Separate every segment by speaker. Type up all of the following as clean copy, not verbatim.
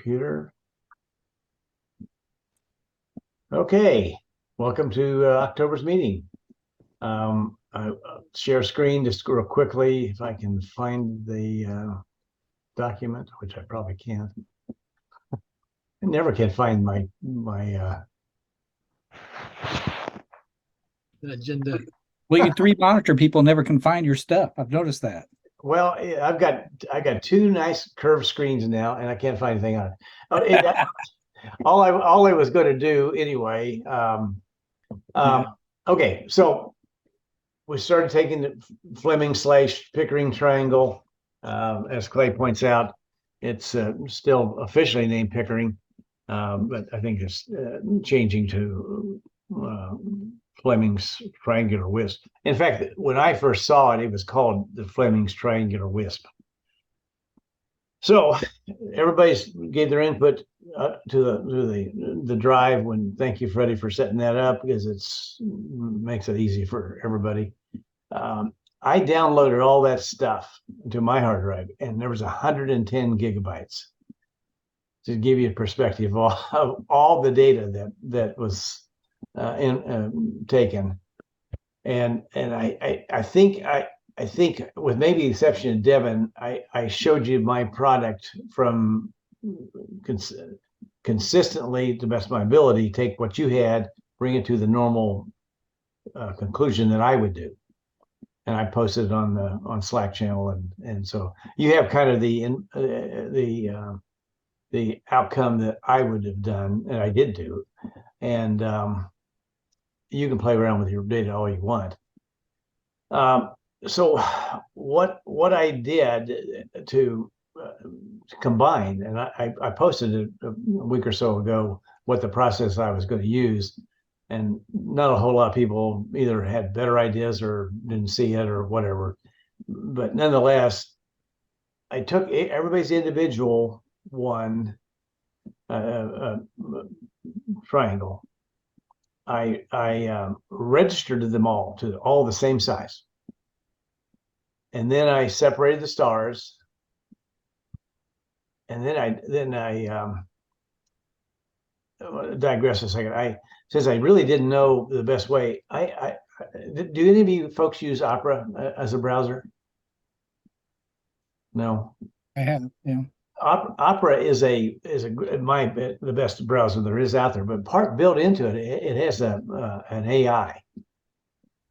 Speaker 1: computer. Okay, welcome to October's meeting. I'll share screen just real quickly if I can find the document, which I probably can't. I never can find my
Speaker 2: agenda.
Speaker 3: Well, you three monitor people never can find your stuff. I've noticed that.
Speaker 1: Well, I got two nice curved screens now, and I can't find anything on it. All I was going to do anyway. Okay, so we started taking the Fleming / Pickering triangle. As Clay points out, it's still officially named Pickering, but I think it's changing to Fleming's triangular wisp. In fact, when I first saw it, it was called the Fleming's triangular wisp. So everybody's gave their input to the drive. Thank you, Freddie, for setting that up because it's makes it easy for everybody. I downloaded all that stuff to my hard drive, and there was 110 gigabytes. To give you a perspective of all the data that was taken, and I think with maybe the exception of Devin, I showed you my product from consistently, to the best of my ability, take what you had, bring it to the normal conclusion that I would do. And I posted it on Slack channel. And so you have kind of the outcome that I would have done, and I did do. And you can play around with your data all you want. So what I did to combine, and I posted it a week or so ago, what the process I was going to use, and not a whole lot of people either had better ideas or didn't see it or whatever. But nonetheless, I took everybody's individual one triangle. I registered them all to all the same size. And then I separated the stars. And then I digress a second. Since I really didn't know the best way, do any of you folks use Opera as a browser? No.
Speaker 3: I haven't. Yeah.
Speaker 1: Opera is the best browser there is out there, but part built into it, it has an AI,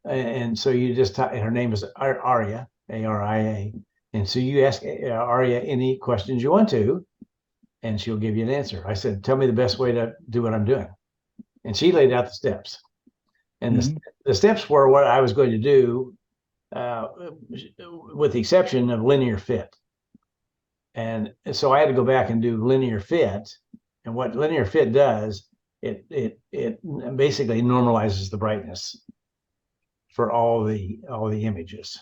Speaker 1: and so you just type. Her name is Aria, Aria, and so you ask Aria any questions you want to, and she'll give you an answer. I said, "Tell me the best way to do what I'm doing," and she laid out the steps, and the steps were what I was going to do, with the exception of linear fit. And so I had to go back and do linear fit. And what linear fit does, it basically normalizes the brightness for all the images.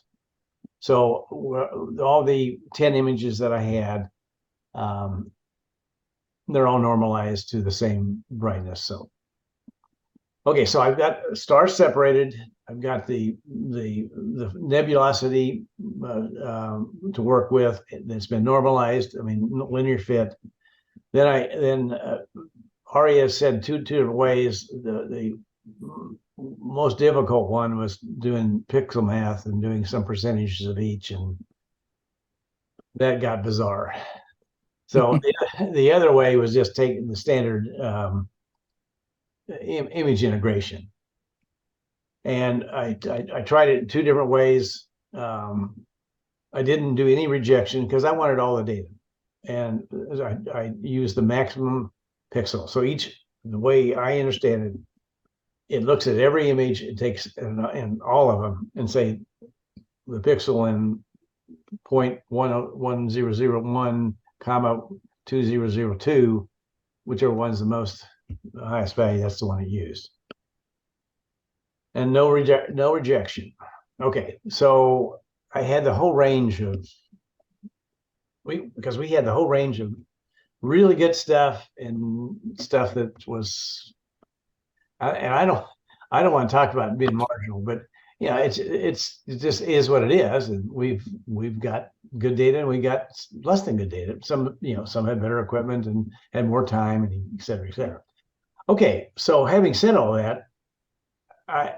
Speaker 1: So all the 10 images that I had, they're all normalized to the same brightness. So, okay, so I've got stars separated. I've got the nebulosity to work with. It's been normalized. I mean, linear fit. Then Aria said two different ways. The most difficult one was doing pixel math and doing some percentages of each, and that got bizarre. So the other way was just taking the standard image integration. And I tried it in two different ways. I didn't do any rejection because I wanted all the data. And I used the maximum pixel. So the way I understand it, it looks at every image, it takes and all of them and say the pixel in 0.1001, 2002, whichever one's the highest value, that's the one it used. And no rejection. Okay, so I had the whole range of because we had the whole range of really good stuff and stuff that was, and I don't want to talk about being marginal, but Yeah, it just is what it is, and we've got good data and we got less than good data. Some had better equipment and had more time, and et cetera, et cetera. Okay, so having said all that, I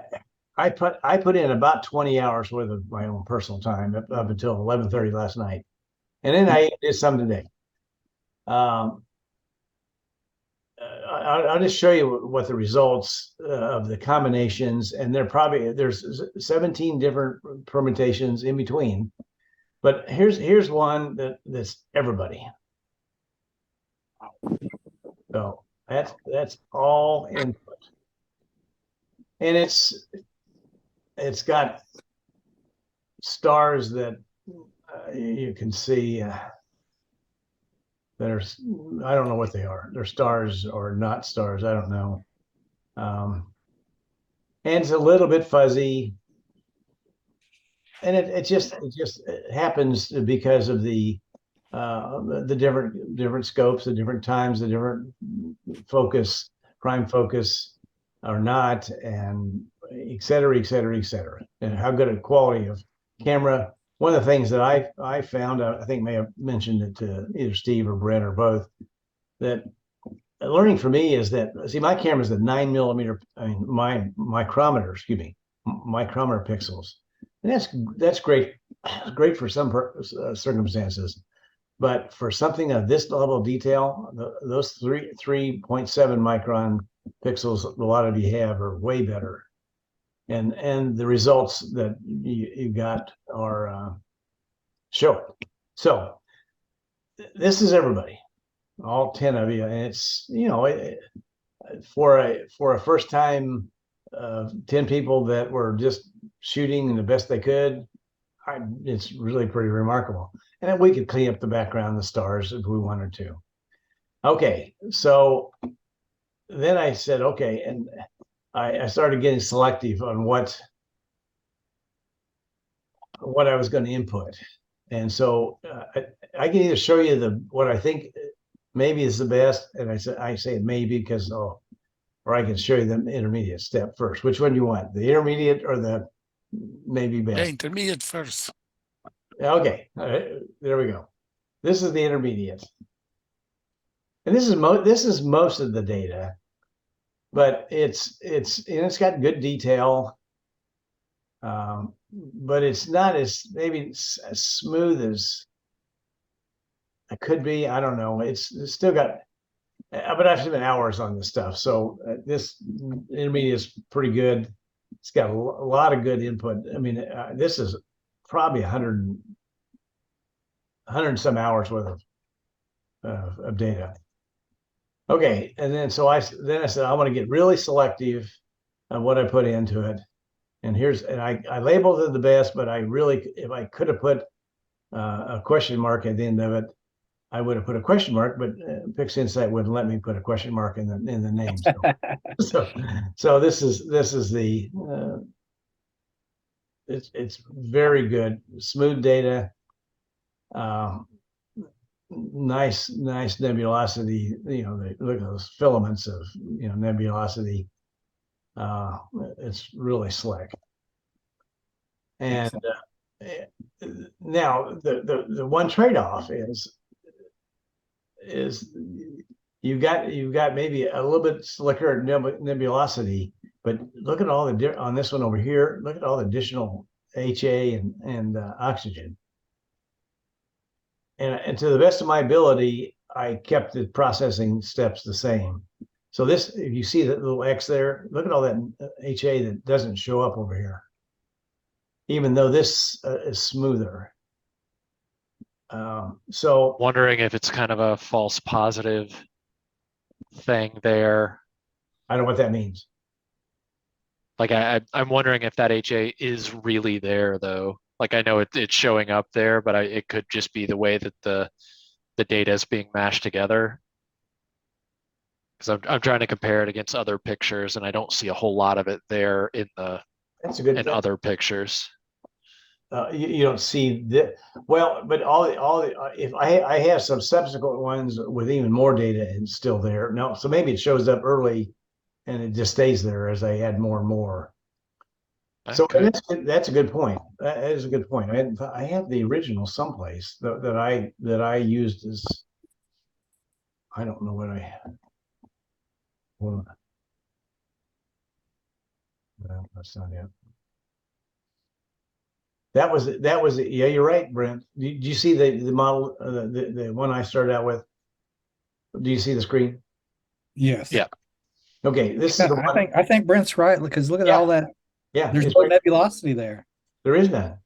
Speaker 1: I put in about 20 hours worth of my own personal time up until 11:30 last night, and then I did some today. Um, I'll just show you what the results of the combinations, and there's 17 different permutations in between. But here's one that's everybody. So that's all input, and it's got stars that you can see. There's I don't know what they are. They're stars or not stars. I don't know. And it's a little bit fuzzy, and it happens because of the different scopes, the different times, the different focus, prime focus or not, and et cetera, et cetera, et cetera, and how good a quality of camera. One of the things that I found, I think may have mentioned it to either Steve or Brent or both, that learning for me is that, see, my camera is the 9 millimeter, I mean, my micrometer, excuse me, micrometer pixels. And that's great. It's great for some circumstances. But for something of this level of detail, those 3.7 micron pixels a lot of you have are way better. And the results that you got are show it. So this is everybody, all 10 of you, and it's for a first time 10 people that were just shooting the best they could. It's really pretty remarkable. And then we could clean up the background, the stars, if we wanted to. Okay, so then I said, okay, and I started getting selective on what I was going to input. And so I can either show you what I think maybe is the best, and I say maybe because or I can show you the intermediate step first. Which one do you want, the intermediate or the maybe best?
Speaker 2: Yeah, intermediate first.
Speaker 1: Okay, all right, there we go. This is the intermediate, and this is most of the data, but it's got good detail, but it's not as maybe as smooth as it could be. I don't know. It's still got, but I've spent hours on this stuff, so this intermediate is pretty good. It's got a lot of good input. I mean, this is probably 100 some hours worth of data. Okay, and then I said I want to get really selective on what I put into it. And I labeled it the best, but if I could have put a question mark at the end of it, I would have put a question mark, but PixInsight wouldn't let me put a question mark in the name. So this is the it's very good, smooth data, nice nebulosity. Look at those filaments of nebulosity. It's really slick. And now the one trade-off is you've got maybe a little bit slicker nebulosity, but look at all the on this one over here. Look at all the additional HA and oxygen. And to the best of my ability, I kept the processing steps the same. So if you see that little X there, look at all that HA that doesn't show up over here, even though this is smoother. So
Speaker 4: wondering if it's kind of a false positive thing there.
Speaker 1: I don't know what that means.
Speaker 4: Like I'm wondering if that HA is really there though. Like I know it's showing up there, but it could just be the way that the data is being mashed together. Because I'm trying to compare it against other pictures, and I don't see a whole lot of it there in other pictures.
Speaker 1: You don't see that well, but if I have some subsequent ones with even more data and still there. No, so maybe it shows up early, and it just stays there as I add more and more. So
Speaker 4: Okay.
Speaker 1: that's a good point. That is a good point. I have the original someplace that I used as, I don't know what I, well, no, that's not it. That was yeah, you're right, Brent. Did you see the model, the one I started out with? Do you see the screen?
Speaker 3: Yes.
Speaker 4: Yeah.
Speaker 1: Okay, this is
Speaker 3: Yeah,
Speaker 1: the one.
Speaker 3: I think Brent's right because look at
Speaker 1: Yeah,
Speaker 3: all that.
Speaker 1: yeah,
Speaker 3: There's
Speaker 1: it's
Speaker 3: no
Speaker 1: right.
Speaker 3: nebulosity there.
Speaker 1: There is none.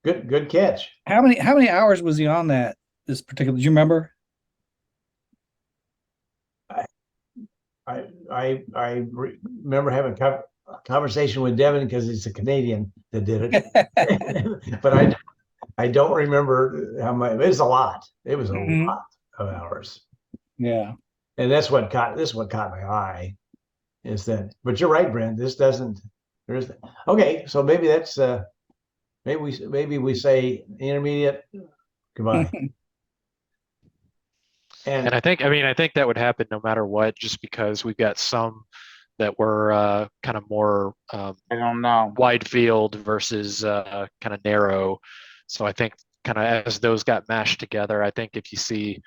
Speaker 1: Good catch.
Speaker 3: How many hours was he on that this particular? Do you remember?
Speaker 1: I remember having a conversation with Devin because he's a Canadian that did it, but I don't remember how much. It was a lot. It was a
Speaker 3: Mhm.
Speaker 1: lot of hours,
Speaker 3: Yeah.
Speaker 1: and this is what caught my eye is that. But you're right, Brent. This doesn't. There's okay. So maybe that's maybe we say intermediate goodbye.
Speaker 4: And
Speaker 1: And
Speaker 4: I think that would happen no matter what, just because we've got some that were kind of more
Speaker 2: I don't know.
Speaker 4: wide field versus kind of narrow. So I think kind of as those got mashed together, I think if you see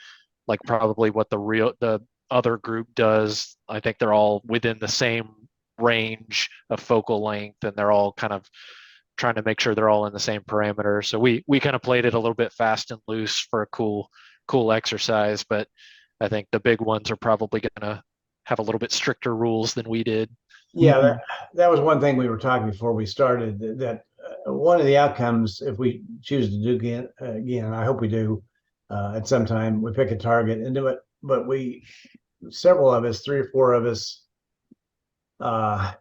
Speaker 4: like probably what the other group does, I think they're all within the same range of focal length, and they're all kind of trying to make sure they're all in the same parameter. So we kind of played it a little bit fast and loose for a cool exercise, but I think the big ones are probably going to have a little bit stricter rules than we did.
Speaker 1: yeah, that was one thing we were talking before we started. That one of the outcomes, if we choose to do again, I hope we do at some time, we pick a target and do it. But several of us, three or four of us, uh,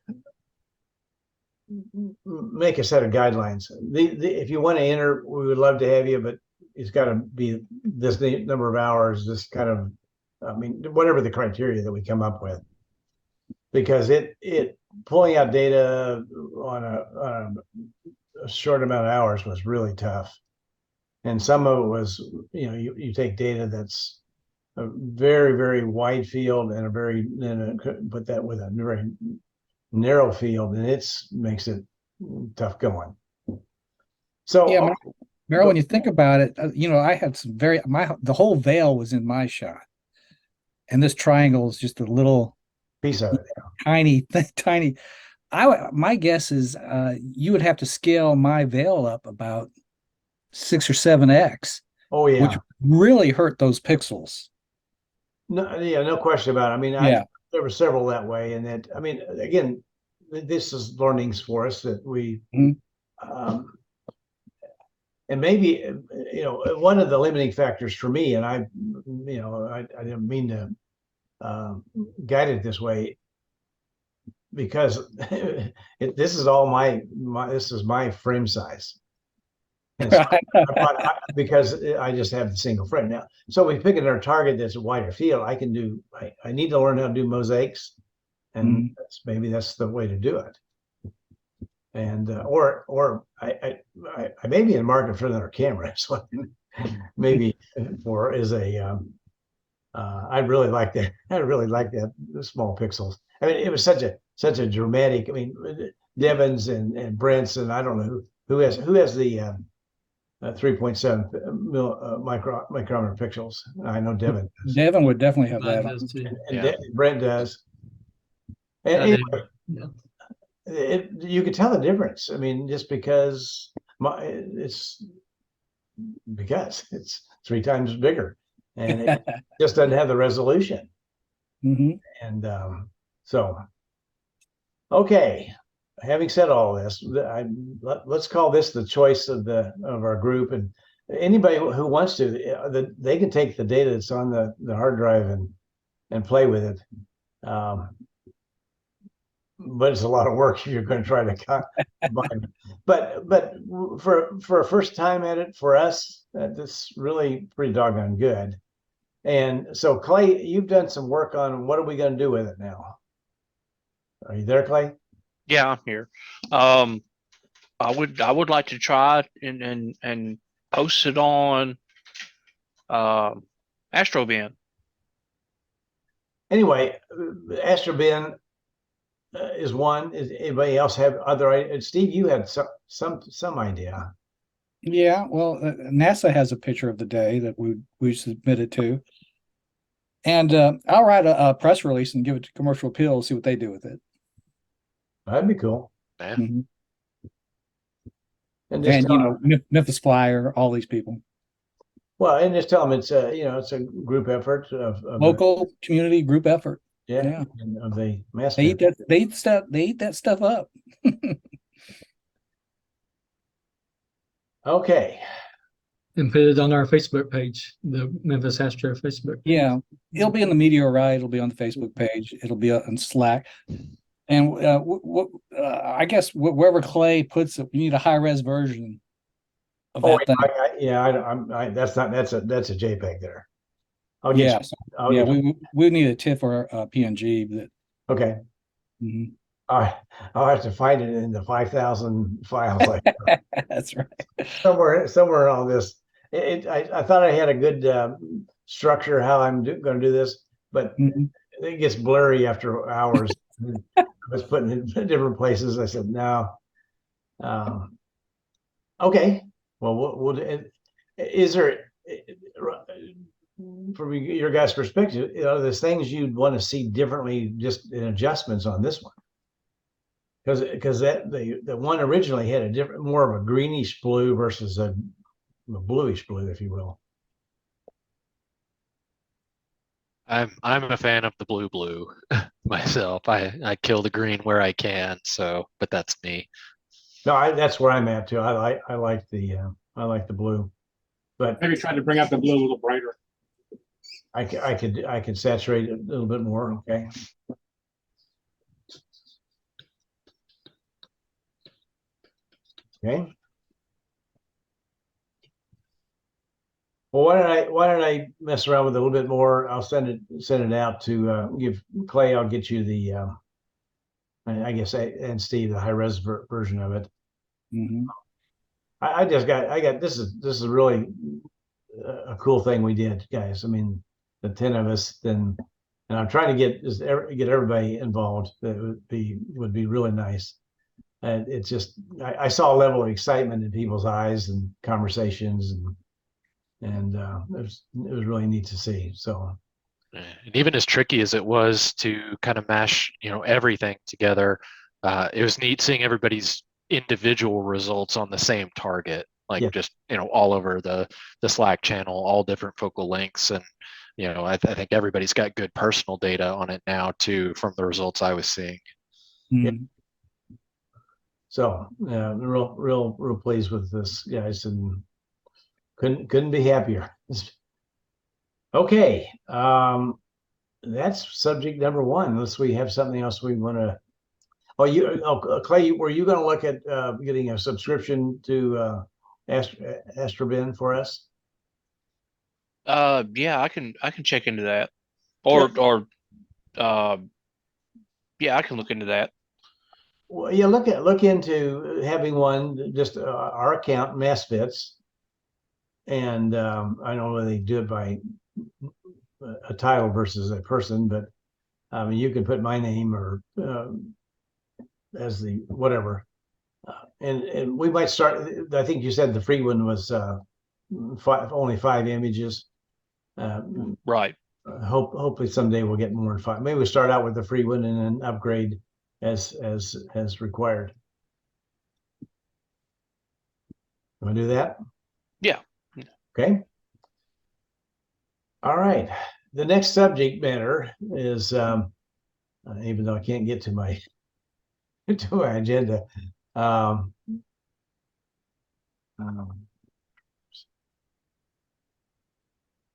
Speaker 1: make a set of guidelines. If you want to enter, we would love to have you, but it's got to be this number of hours. This kind of, I mean, whatever the criteria that we come up with, because it pulling out data on a short amount of hours was really tough, and some of it was, you take data that's a very wide field and put that with a very narrow field, and it makes it tough going.
Speaker 3: Yeah,
Speaker 1: So,
Speaker 3: Meryl, when you think about it, I had some the whole veil was in my shot, and this triangle is just a little
Speaker 1: piece of it.
Speaker 3: tiny, tiny. My guess is you would have to scale my veil up about 6 or 7x,
Speaker 1: Oh yeah,
Speaker 3: which really hurt those pixels.
Speaker 1: no, yeah, no question about it. I mean,
Speaker 3: Yeah.
Speaker 1: there were several that way, and that, I mean, again, this is learnings for us that we,
Speaker 3: Mhm.
Speaker 1: and maybe, one of the limiting factors for me, and I didn't mean to guide it this way, because this is all this is my frame size. And so because I just have the single frame now. So we pick our target that's a wider field. I need to learn how to do mosaics, and maybe that's the way to do it. And or I may be in the market for another camera, so maybe for is a I really like that. I really like that, the small pixels. I mean, it was such a dramatic. I mean, Devon's and Brent's, and I don't know who has the 3.7 micrometer pixels. I know Devon does.
Speaker 3: Devin would definitely have
Speaker 5: Mine
Speaker 3: that.
Speaker 5: does too.
Speaker 1: And
Speaker 4: Yeah.
Speaker 1: Brent does. And
Speaker 5: I do.
Speaker 1: anyway,
Speaker 5: Yeah.
Speaker 1: you could tell the difference. I mean, just because it's three times bigger, and it just doesn't have the resolution.
Speaker 3: Mhm.
Speaker 1: And so, okay. Having said all this, let's call this the choice of our group, and anybody who wants to, they can take the data that's on the hard drive and play with it. But it's a lot of work if you're going to try to combine. But for a first time at it for us, that's really pretty doggone good. And so, Clay, you've done some work on what are we going to do with it now? Are you there, Clay?
Speaker 2: Yeah, I'm here. I would like to try it and post it on AstroBin.
Speaker 1: Anyway, AstroBin, is one. Is anybody else have other? Steve, you had some idea.
Speaker 3: Yeah, well, NASA has a picture of the day that we submitted to, and I'll write a press release and give it to Commercial Appeal, see what they do with it.
Speaker 1: That'd be cool.
Speaker 4: Yeah.
Speaker 3: Mhm.
Speaker 1: And just
Speaker 3: And
Speaker 1: tell,
Speaker 3: you know, Memphis Flyer, all these people,
Speaker 1: well, and just tell them it's a it's a group effort of the,
Speaker 3: local community group effort.
Speaker 1: yeah, and of the mass.
Speaker 3: They eat that. They eat stuff. They eat that stuff up.
Speaker 1: Okay.
Speaker 5: And put it on our Facebook page, the Memphis Astro Facebook page.
Speaker 3: Yeah, it'll be in the Meteorite. It'll be on the Facebook page. It'll be on Slack. And I guess wherever Clay puts it, we need a high res version of
Speaker 1: Oh,
Speaker 3: that thing.
Speaker 1: that's not that's a JPEG there. I'll get
Speaker 3: Yeah,
Speaker 1: you.
Speaker 3: so,
Speaker 1: I'll
Speaker 3: yeah.
Speaker 1: get you.
Speaker 3: We need a TIFF or a PNG. That
Speaker 1: Okay.
Speaker 3: mhm.
Speaker 1: I'll have to find it in the 5,000 files like
Speaker 3: That's right.
Speaker 1: somewhere on this. I thought I had a good structure how I'm going to do this, but
Speaker 3: Mhm.
Speaker 1: it gets blurry after hours. I was putting it in different places. I said no. Okay. Well, is there from your guys' perspective, there's things you'd want to see differently, just in adjustments on this one? Because that the one originally had a different, more of a greenish blue versus a bluish blue, if you will.
Speaker 4: I'm a fan of the blue myself. I kill the green where I can, so but that's me.
Speaker 1: No, that's where I'm at too. I like the blue, but
Speaker 6: Maybe try to bring out the blue a little brighter.
Speaker 1: I could saturate it a little bit more. Okay. Okay. Well, why don't I mess around with it a little bit more? I'll send it out to give Clay. I'll get you the I guess and Steve the high res version of it.
Speaker 3: Mhm.
Speaker 1: I got this is really a cool thing we did, guys. I mean, the 10 of us, then, and I'm trying to get everybody involved. That would be really nice. And it's just I saw a level of excitement in people's eyes and conversations, and it was really neat to see. So
Speaker 4: And even as tricky as it was to kind of mash, everything together, it was neat seeing everybody's individual results on the same target, like
Speaker 1: yeah,
Speaker 4: just, all over the Slack channel, all different focal lengths. And, I think everybody's got good personal data on it now too, from the results I was seeing.
Speaker 3: Mhm.
Speaker 1: so real pleased with this, guys, and couldn't be happier. Okay, that's subject number one. Unless we have something else we want to. Clay, were you going to look at getting a subscription to Astrobin for us?
Speaker 2: Yeah, I can check into that. Or yeah, I can look into that.
Speaker 1: Well, yeah, look into having one, just our account, MAS.fits, and I don't know whether they do it by a title versus a person, but you can put my name or as the whatever, and we might start. I think you said the free one was only 5 images.
Speaker 2: Right.
Speaker 1: Hopefully someday we'll get more than 5. Maybe we start out with the free one and then upgrade as required. Want to do that?
Speaker 2: Yeah.
Speaker 1: Okay. All right. The next subject matter is even though I can't get to my to my agenda. Um,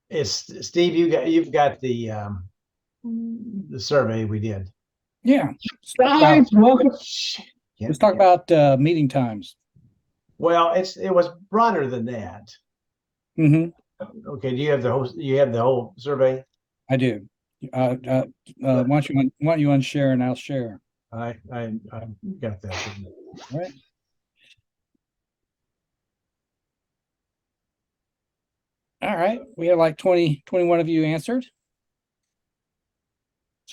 Speaker 1: it's Steve. You've got the survey we did.
Speaker 3: Yeah.
Speaker 6: Guys, welcome.
Speaker 3: Let's talk about meeting times.
Speaker 1: Well, it was broader than that.
Speaker 3: Hmm.
Speaker 1: Okay. Do you have the whole survey?
Speaker 3: I do. Why don't you unshare and I'll share.
Speaker 1: I got that.
Speaker 3: All right. All right. We had like 21 of you answered.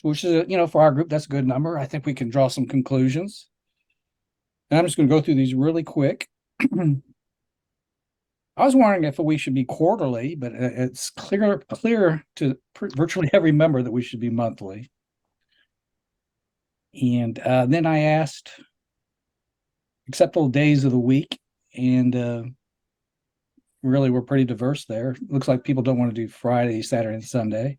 Speaker 3: which is, for our group, that's a good number. I think we can draw some conclusions. And I'm just going to go through these really quick. I was wondering if we should be quarterly, but it's clear to virtually every member that we should be monthly. And then I asked acceptable days of the week, and really we're pretty diverse there. Looks like people don't want to do Friday, Saturday, and Sunday.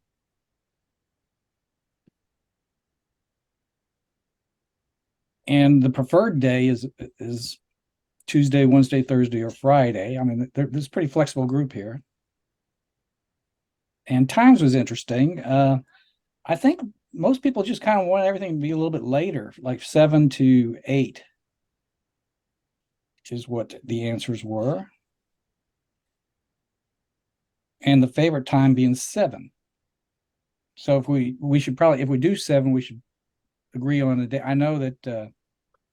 Speaker 3: And the preferred day is Tuesday, Wednesday, Thursday, or Friday. I mean, there's a pretty flexible group here. And times was interesting. I think most people just kind of want everything to be a little bit later, like 7 to 8, which is what the answers were. And the favorite time being 7. So if we should probably, if we do 7, we should agree on a day. I know that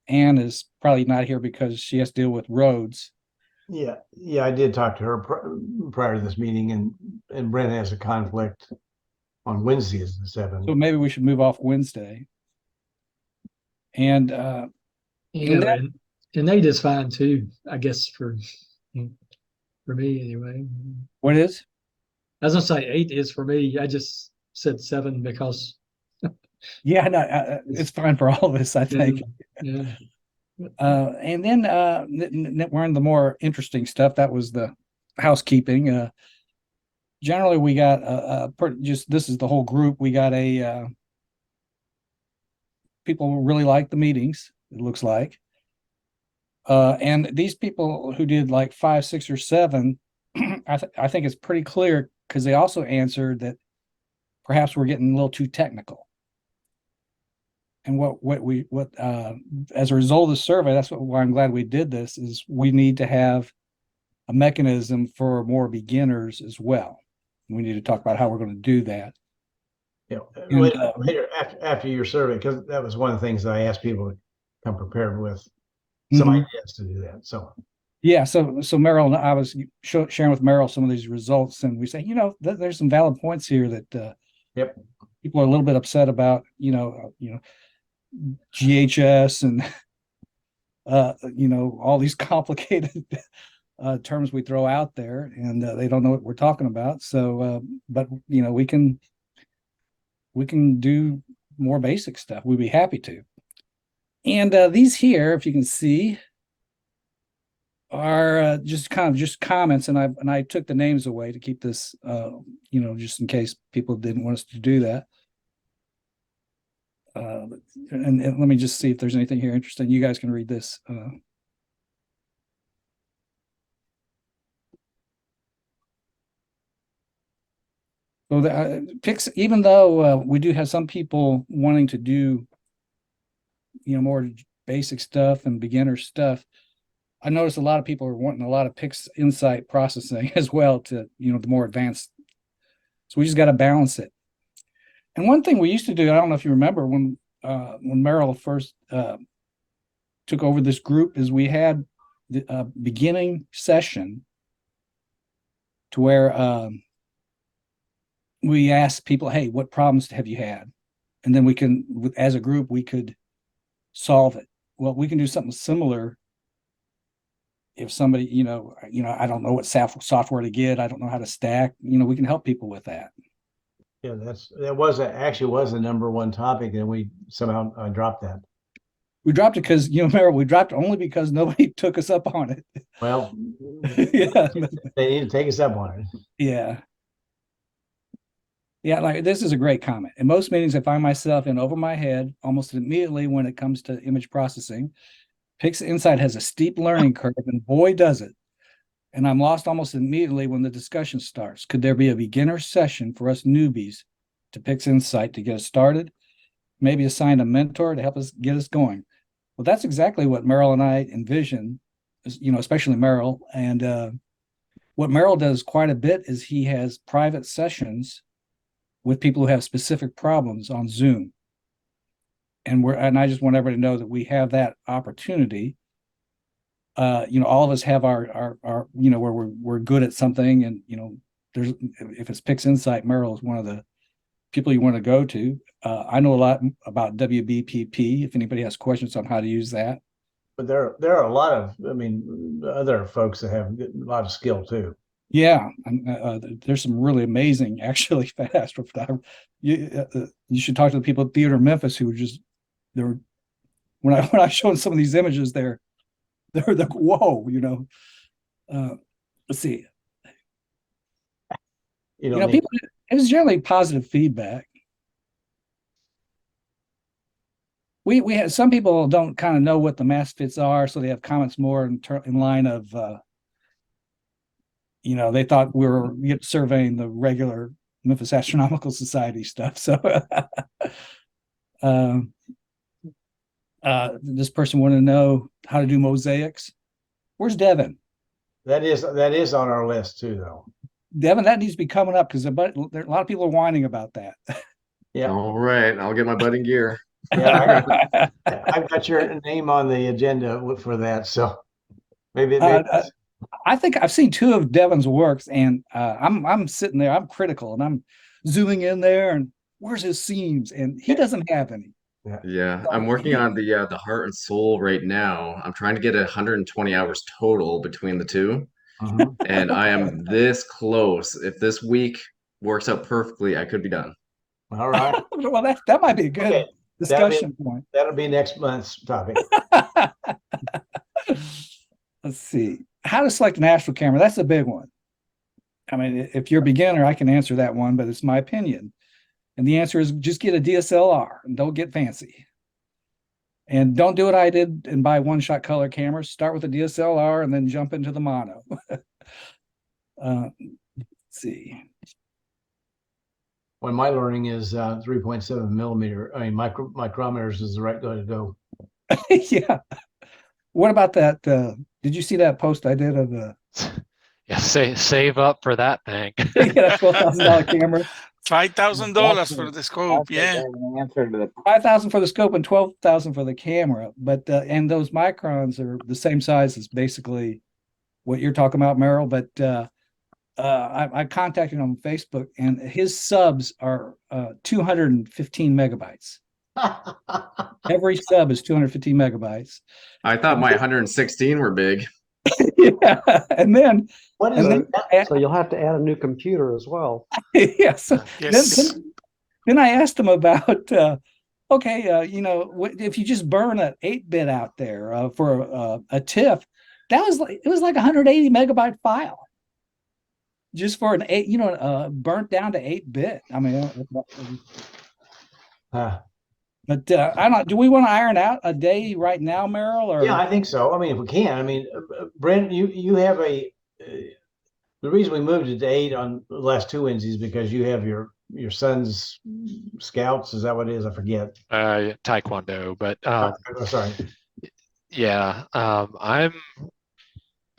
Speaker 3: Anne is probably not here because she has to deal with roads.
Speaker 1: Yeah, I did talk to her prior to this meeting, and Brent has a conflict on Wednesday is the 7th.
Speaker 3: So maybe we should move off Wednesday. And
Speaker 5: And 8 is fine too, I guess for me anyway.
Speaker 3: what is?
Speaker 5: I was gonna say 8 is for me. I just said 7 because
Speaker 3: Yeah, no, it's fine for all of us, I think.
Speaker 5: yeah.
Speaker 3: And then we're in the more interesting stuff. That was the housekeeping. Generally, we got just this is the whole group. We got people really like the meetings. It looks like, and these people who did like 5, 6, or 7, I think it's pretty clear because they also answered that perhaps we're getting a little too technical. And what as a result of the survey, that's why I'm glad we did this, is we need to have a mechanism for more beginners as well. We need to talk about how we're going to do that.
Speaker 1: Yeah,
Speaker 3: And,
Speaker 1: later after your survey, because that was one of the things that I asked people to come prepared with some ideas to do that. So
Speaker 3: yeah, so Meryl, I was sharing with Meryl some of these results, and we say, there's some valid points here that
Speaker 1: yep,
Speaker 3: people are a little bit upset about, GHS and all these complicated terms we throw out there, and they don't know what we're talking about. So, but we can do more basic stuff. We'd be happy to. And these here, if you can see, are just comments, and I took the names away to keep this, just in case people didn't want us to do that. And let me just see if there's anything here interesting. You guys can read this. So the picks, even though we do have some people wanting to do, more basic stuff and beginner stuff, I noticed a lot of people are wanting a lot of Pix Insight processing as well to, the more advanced. So we just got to balance it. And one thing we used to do, I don't know if you remember when Meryl first took over this group, is we had the beginning session to where we asked people, hey, what problems have you had? And then we can, as a group, we could solve it. Well, we can do something similar if somebody, I don't know what software to get. I don't know how to stack. We can help people with that.
Speaker 1: yeah, that was the number one topic, and we somehow dropped that.
Speaker 3: We dropped it because, Meryl, we dropped it only because nobody took us up on it.
Speaker 1: Well,
Speaker 3: Yeah.
Speaker 1: they need to take us up on it.
Speaker 3: Yeah. Yeah, like this is a great comment. In most meetings, I find myself in over my head almost immediately when it comes to image processing. Pix Insight has a steep learning curve, and boy, does it. And I'm lost almost immediately when the discussion starts. Could there be a beginner session for us newbies to Pix Insight to get us started? Maybe assign a mentor to help us get us going. Well, that's exactly what Meryl and I envision, especially Meryl. And what Meryl does quite a bit is he has private sessions with people who have specific problems on Zoom. And I just want everybody to know that we have that opportunity. All of us have our where we're good at something, and there's, if it's Pix Insight, Meryl is one of the people you want to go to. I know a lot about WBPP. If anybody has questions on how to use that.
Speaker 1: But there are a lot of, I mean, other folks that have a lot of skill too.
Speaker 3: Yeah, there's some really amazing, actually, fast photography. You should talk to the people at Theater Memphis who they're when I showed some of these images, they're like, whoa, let's see. People, it was generally positive feedback. We had some people don't kind of know what the MAS.fits are, so they have comments more in line of, they thought we were surveying the regular Memphis Astronomical Society stuff. So this person wanted to know how to do mosaics. Where's Devin?
Speaker 1: That is on our list too, though.
Speaker 3: Devin, that needs to be coming up because a lot of people are whining about that.
Speaker 1: Yeah.
Speaker 7: All right, I'll get my butt in gear.
Speaker 1: Yeah, I've got your name on the agenda for that, so maybe.
Speaker 3: I think I've seen two of Devin's works, and I'm sitting there, I'm critical, and I'm zooming in there, and where's his seams? And he doesn't have any.
Speaker 7: Yeah, I'm working on the heart and soul right now. I'm trying to get 120 hours total between the two, and I am this close. If this week works out perfectly, I could be done.
Speaker 1: All right.
Speaker 3: Well, that might be a good discussion point.
Speaker 1: That'll be next month's topic.
Speaker 3: Let's see. How to select an astral camera. That's a big one. I mean, if you're a beginner, I can answer that one, but it's my opinion. And the answer is just get a DSLR and don't get fancy. And don't do what I did and buy one-shot color cameras. Start with a DSLR and then jump into the mono. Let's see.
Speaker 1: When my learning is 3.7 millimeter, I mean, micrometers is the right way to go.
Speaker 3: Yeah. What about that? Did you see that post I did of the?
Speaker 4: Yeah, save up for that thing.
Speaker 3: Yeah, $12,000 camera.
Speaker 8: $5,000 for the scope. Yeah,
Speaker 3: $5,000 for the scope and $12,000 for the camera. But and those microns are the same size as basically what you're talking about, Merrill. But I contacted him on Facebook, and his subs are 215 megabytes. Every sub is 215 megabytes.
Speaker 7: I thought my 116 were big.
Speaker 3: Yeah, and then
Speaker 9: so you'll have to add a new computer as well.
Speaker 3: Yeah. So
Speaker 8: yes.
Speaker 3: then I asked him about if you just burn an 8-bit out there for a TIFF, it was like 180 megabyte file. Just for an 8, burnt down to 8-bit. I mean, but I don't. Do we want to iron out a day right now, Merrill? Or
Speaker 1: yeah, I think so. I mean, if we can. I mean, Brent, you have the reason we moved it to 8 on the last 2 Wednesdays because you have your son's scouts. Is that what it is? I forget.
Speaker 4: Taekwondo, but
Speaker 1: sorry.
Speaker 4: Yeah,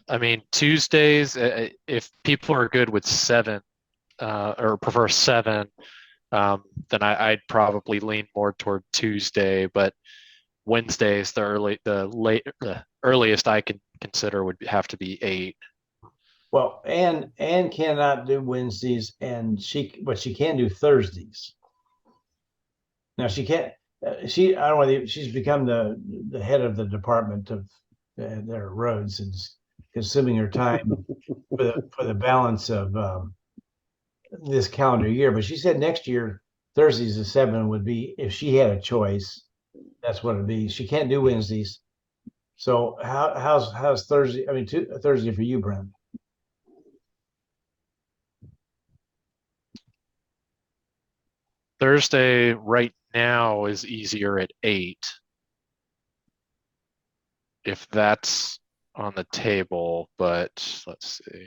Speaker 4: I mean, Tuesdays, if people are good with 7 or prefer 7, then I'd probably lean more toward Tuesday. But Wednesdays, the earliest I can consider would have to be 8.
Speaker 1: Well, Ann cannot do Wednesdays, but she can do Thursdays. Now she can't. I don't know. She's become the head of the department of their roads and consuming her time for the balance of this calendar year. But she said next year Thursdays at 7 would be, if she had a choice, that's what it'd be. She can't do Wednesdays. So how's Thursday? I mean, Thursday for you, Brent?
Speaker 4: Thursday right now is easier at 8. If that's on the table, but let's see.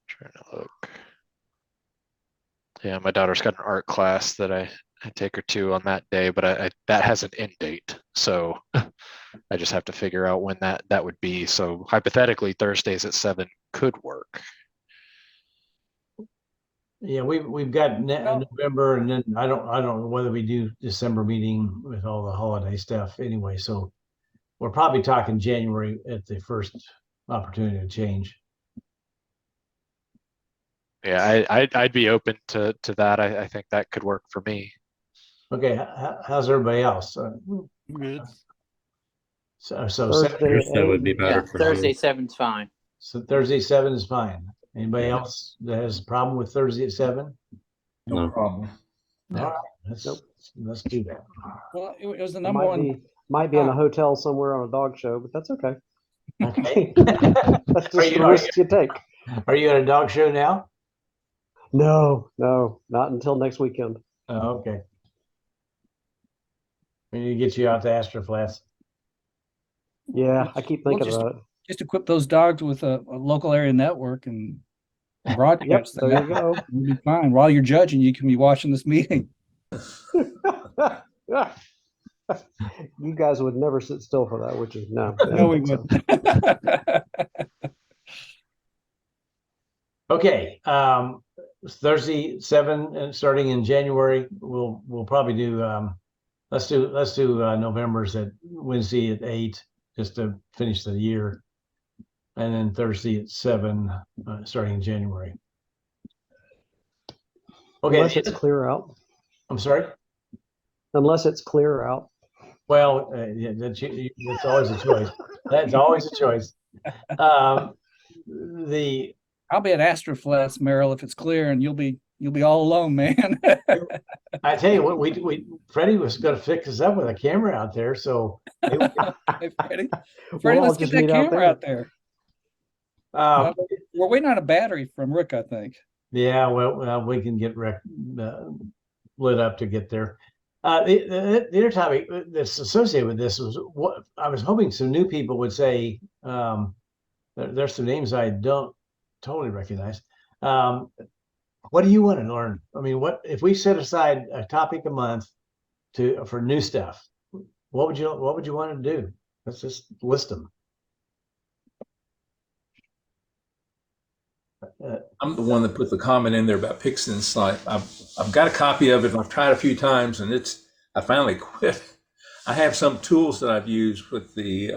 Speaker 4: Trying to look. Yeah, my daughter's got an art class that I take her to on that day, but that has an end date. So I just have to figure out when that would be. So hypothetically, Thursdays at 7 could work.
Speaker 1: Yeah, we've got November, and then I don't know whether we do December meeting with all the holiday stuff anyway. So we're probably talking January at the first opportunity to change.
Speaker 4: Yeah, I'd be open to that. I think that could work for me.
Speaker 1: Okay, how's everybody else?
Speaker 8: Good.
Speaker 1: So
Speaker 9: Thursday at
Speaker 6: Thursday would be
Speaker 9: 8.
Speaker 6: better
Speaker 10: Yeah,
Speaker 6: for
Speaker 10: Thursday
Speaker 6: me.
Speaker 10: 7's fine.
Speaker 1: So Thursday 7 is fine. Anybody
Speaker 6: Yeah.
Speaker 1: else that has a problem with Thursday at 7?
Speaker 6: No.
Speaker 1: problem.
Speaker 5: No.
Speaker 1: All right,
Speaker 9: Nope.
Speaker 1: let's do that.
Speaker 3: Well, it was the
Speaker 9: It
Speaker 3: number one.
Speaker 9: might be in a
Speaker 3: Ah.
Speaker 9: hotel somewhere on a dog show, but that's okay.
Speaker 1: Okay.
Speaker 9: That's just the risk you take.
Speaker 1: Are you at a dog show now?
Speaker 9: No, not until next weekend.
Speaker 1: Oh, okay. We need to get you out to Astor Flats.
Speaker 9: Yeah, I keep
Speaker 3: We'll
Speaker 9: thinking about it.
Speaker 3: Just equip those dogs with a local area network and broadcast.
Speaker 9: Yep, there
Speaker 3: that.
Speaker 9: you go.
Speaker 3: You'll be fine. While you're judging, you can be watching this meeting.
Speaker 9: You guys would never sit still for that, which is no.
Speaker 3: No, we wouldn't.
Speaker 1: Okay. Thursday 7 and starting in January, we'll probably do let's do November's at Wednesday at 8 just to finish the year. And then Thursday at 7 starting in January. Okay.
Speaker 9: Unless it's clear out.
Speaker 1: I'm sorry.
Speaker 9: Unless it's clear out.
Speaker 1: Well, yeah, that's always a choice. That's always a choice.
Speaker 3: I'll be at Astor Flats, Merrill, if it's clear, and you'll be all alone, man.
Speaker 1: I tell you what, we Freddie was going to fix us up with a camera out there, so
Speaker 3: Hey, Freddie, let's get that camera out there. We're waiting on a battery from Rick, I think.
Speaker 1: Yeah, well, we can get lit up to get there. The other topic that's associated with this was what I was hoping some new people would say. There's some names I don't totally recognize. What do you want to learn? I mean, what if we set aside a topic a month for new stuff? What would you want to do? Let's just list them.
Speaker 11: I'm the one that put the comment in there about Pixin Insight. I've got a copy of it and I've tried a few times and I finally quit. I have some tools that I've used with the,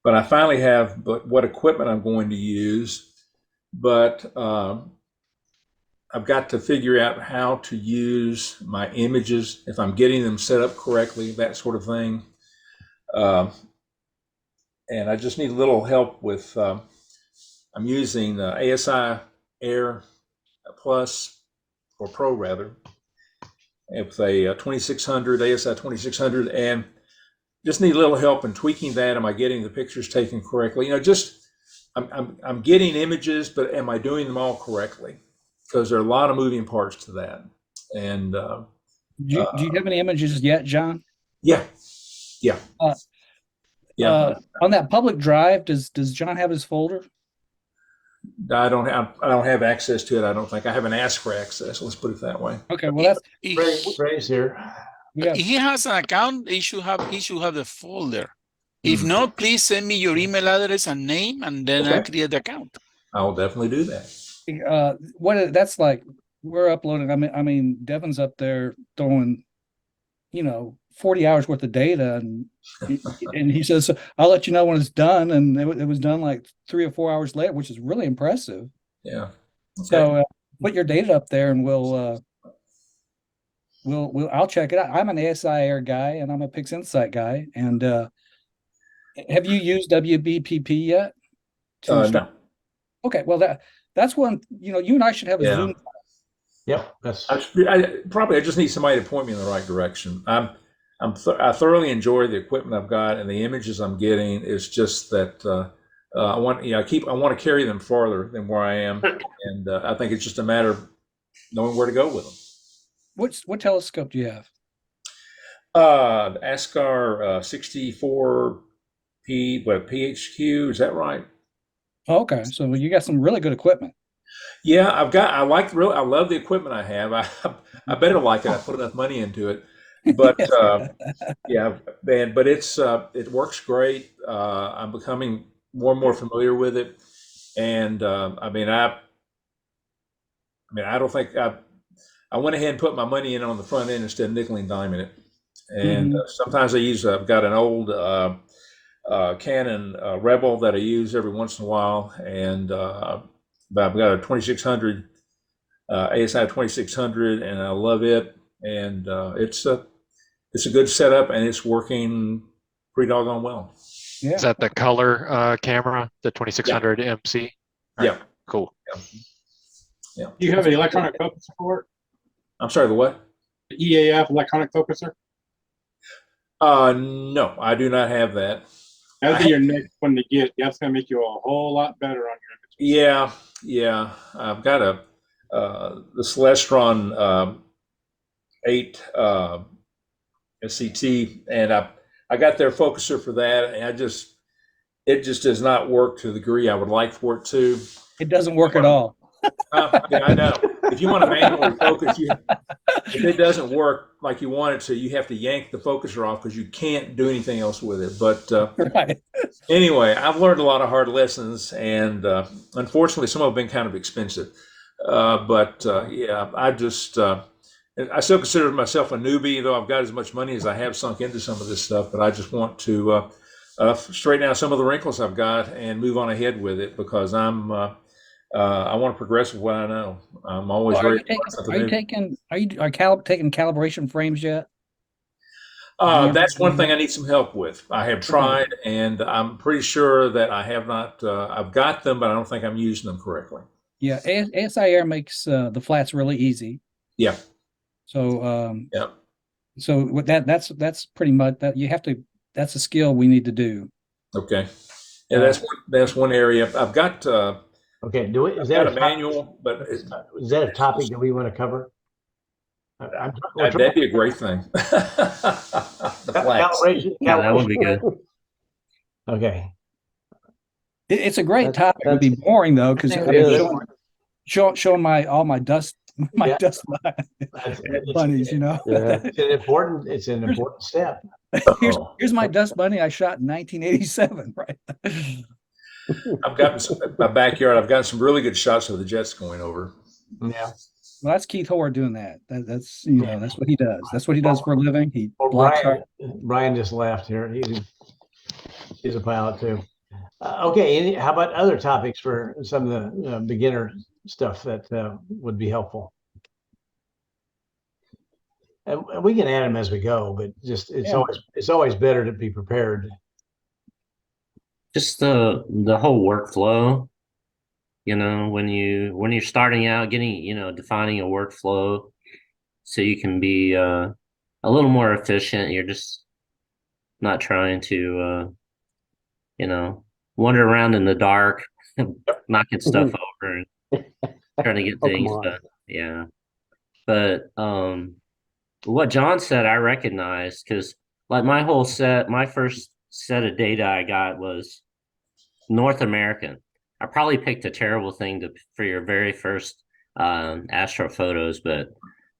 Speaker 11: but I finally have what equipment I'm going to use. But I've got to figure out how to use my images, if I'm getting them set up correctly, that sort of thing. And I just need a little help with, I'm using ASI Air Plus, or Pro rather, with a 2600, ASI 2600, and just need a little help in tweaking that. Am I getting the pictures taken correctly? You know, just I'm getting images, but am I doing them all correctly? Because there are a lot of moving parts to that. And
Speaker 3: do you have any images yet, John?
Speaker 11: Yeah.
Speaker 3: On that public drive, does John have his folder?
Speaker 11: I don't have access to it. I don't think I haven't asked for access. Let's put it that way.
Speaker 3: Okay, well that's
Speaker 1: Freddie's here.
Speaker 8: He has an account. He should have the folder. If not, please send me your email address and name, and then I'll create the account.
Speaker 11: I'll definitely do that.
Speaker 3: That's like we're uploading. I mean, Devin's up there throwing, 40 hours worth of data, and he says, "I'll let you know when it's done." And it was done like 3 or 4 hours later, which is really impressive.
Speaker 11: Yeah. Okay.
Speaker 3: So put your data up there, and I'll check it out. I'm an ASI Air guy, and I'm a Pix Insight guy. And have you used WBPP yet?
Speaker 11: No.
Speaker 3: Okay, well that's one. You and I should have a Zoom.
Speaker 1: Yep,
Speaker 11: I just need somebody to point me in the right direction. I thoroughly enjoy the equipment I've got and the images I'm getting. It's just that I want to carry them farther than where I am, and I think it's just a matter of knowing where to go with them.
Speaker 3: What telescope do you have?
Speaker 11: The ASCAR 64P, PHQ, is that right?
Speaker 3: Okay, so you got some really good equipment.
Speaker 11: Yeah, I love the equipment I have. I better like it. I put enough money into it, but yeah, man. But it works great. I'm becoming more and more familiar with it, and I don't think I went ahead and put my money in on the front end instead of nickel and diming it. And sometimes I've got an old Canon Rebel that I use every once in a while, and but I've got a 2600 ASI 2600, and I love it. And it's a good setup, and it's working pretty doggone well.
Speaker 3: Yeah.
Speaker 4: Is that the color camera, the 2600 MC? All right,
Speaker 11: Yeah.
Speaker 4: cool.
Speaker 11: Yeah.
Speaker 6: Do you have an electronic focuser for it?
Speaker 11: I'm sorry, the what?
Speaker 6: The EAF electronic focuser?
Speaker 11: No, I do not have that.
Speaker 6: That'll be your next one to get. That's going to make you a whole lot better on your image.
Speaker 11: Yeah. I've got the Celestron 8 SCT, and I got their focuser for that, and it just does not work to the degree I would like for it to.
Speaker 3: It doesn't work at all.
Speaker 11: Yeah, I know. If you want to manually focus, if it doesn't work like you want it to, you have to yank the focuser off because you can't do anything else with it. But
Speaker 3: Right.
Speaker 11: anyway, I've learned a lot of hard lessons, and unfortunately, some have been kind of expensive. Yeah, I still consider myself a newbie, though I've got as much money as I have sunk into some of this stuff. But I just want to straighten out some of the wrinkles I've got and move on ahead with it because I want to progress with what I know. I'm always
Speaker 3: Well,
Speaker 11: ready to learn something new.
Speaker 3: taking calibration frames yet?
Speaker 11: That's one thing I need some help with. I have tried, and I'm pretty sure that I have not. I've got them, but I don't think I'm using them correctly.
Speaker 3: Yeah, ASI Air makes the flats really easy.
Speaker 11: Yeah.
Speaker 3: So
Speaker 11: Yeah.
Speaker 3: So with that's pretty much that you have to. That's a skill we need to do.
Speaker 11: Okay. Yeah, that's one area. I've got.
Speaker 1: Okay, is
Speaker 11: Got
Speaker 1: that
Speaker 11: a manual, but
Speaker 1: is that a topic that we want to cover?
Speaker 11: that'd be a great thing. The flags.
Speaker 1: Calibration.
Speaker 10: Yeah, that would be good.
Speaker 1: Okay.
Speaker 3: It's a great topic. It would be
Speaker 9: That's-
Speaker 3: boring though, because
Speaker 9: It is.
Speaker 3: showing all my dust
Speaker 1: Yeah.
Speaker 3: dust bunnies. You know,
Speaker 9: Yeah.
Speaker 1: It's an important step.
Speaker 3: here's my dust bunny I shot in 1987. Right.
Speaker 11: I've gotten my backyard. I've gotten some really good shots of the jets going over.
Speaker 1: Yeah.
Speaker 3: Well, that's Keith Howard doing that. That's that's what he does. That's what he does for a living. He
Speaker 1: Well,
Speaker 3: blocks
Speaker 1: Brian just left here. He's a pilot too. Okay. How about other topics for some of the beginner stuff that would be helpful? And we can add them as we go, but just it's always better to be prepared.
Speaker 10: Just the whole workflow, when you're starting out, defining a workflow so you can be a little more efficient. You're just not trying to wander around in the dark, knocking stuff over and trying to get things done. Yeah. But what John said, I recognized, because like my first set of data I got was North American. I probably picked a terrible thing for your very first astro photos, but